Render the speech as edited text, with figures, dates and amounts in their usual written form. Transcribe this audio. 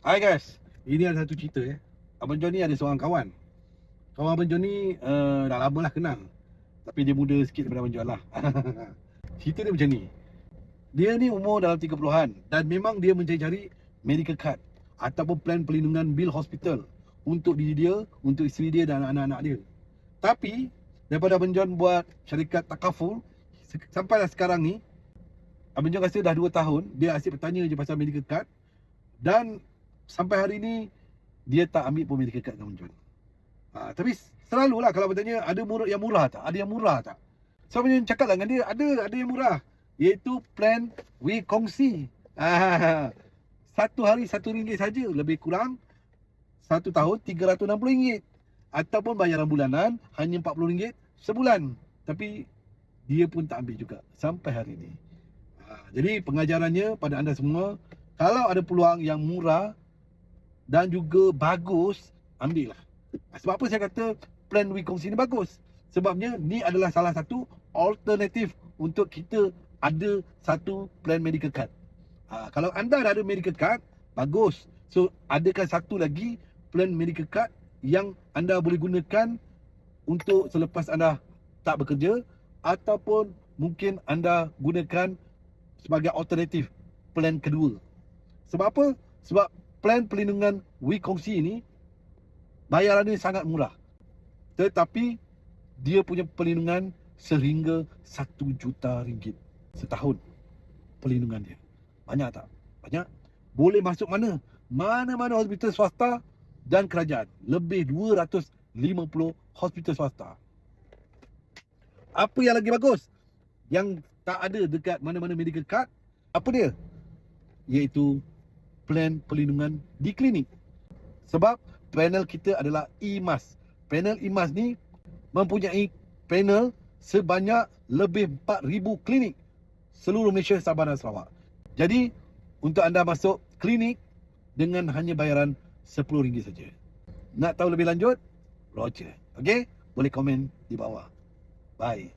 Hai guys, ini ada satu cerita Abang John ni ada seorang kawan. Kawan Abang John ni dah lama lah kenal. Tapi dia muda sikit daripada Abang John lah. Cerita dia macam ni. Dia ni umur dalam 30-an dan memang dia mencari-cari medical card ataupun plan perlindungan bil hospital untuk diri dia, untuk isteri dia dan anak-anak dia. Tapi daripada Abang John buat syarikat takaful sampailah sekarang ni, Abang John rasa dah 2 tahun dia asyik bertanya je pasal medical card. Dan sampai hari ni dia tak ambil pun medical card dengan Abang John. Tapi selalulah kalau bertanya ada yang murah tak? Ada yang murah tak? So Abang John cakap lah dengan dia, ada yang murah, iaitu plan We Kongsi. Satu hari RM1 saja, lebih kurang 1 tahun RM360, ataupun bayaran bulanan hanya RM40 sebulan. Tapi dia pun tak ambil juga sampai hari ni. Jadi pengajarannya pada anda semua, kalau ada peluang yang murah dan juga bagus, ambil lah. Sebab apa saya kata plan We Kongsi ni bagus? Sebabnya ni adalah salah satu alternatif untuk kita ada satu plan medical card. Kalau anda dah ada medical card, bagus. So adakan satu lagi plan medical card yang anda boleh gunakan untuk selepas anda tak bekerja, ataupun mungkin anda gunakan sebagai alternatif plan kedua. Sebab apa? Sebab plan perlindungan We Kongsi ini bayaran dia sangat murah, tetapi dia punya perlindungan sehingga RM1 juta setahun. Perlindungan dia banyak tak? Banyak. Boleh masuk mana-mana hospital swasta dan kerajaan. Lebih 250 hospital swasta. Apa yang lagi bagus yang tak ada dekat mana-mana medical card? Apa dia? Iaitu plan perlindungan di klinik. Sebab panel kita adalah EMAS. Panel EMAS ni mempunyai panel sebanyak lebih 4,000 klinik seluruh Malaysia, Sabah dan Sarawak. Jadi untuk anda masuk klinik dengan hanya bayaran RM10 saja. Nak tahu lebih lanjut? Roger. Okey? Boleh komen di bawah. Bye.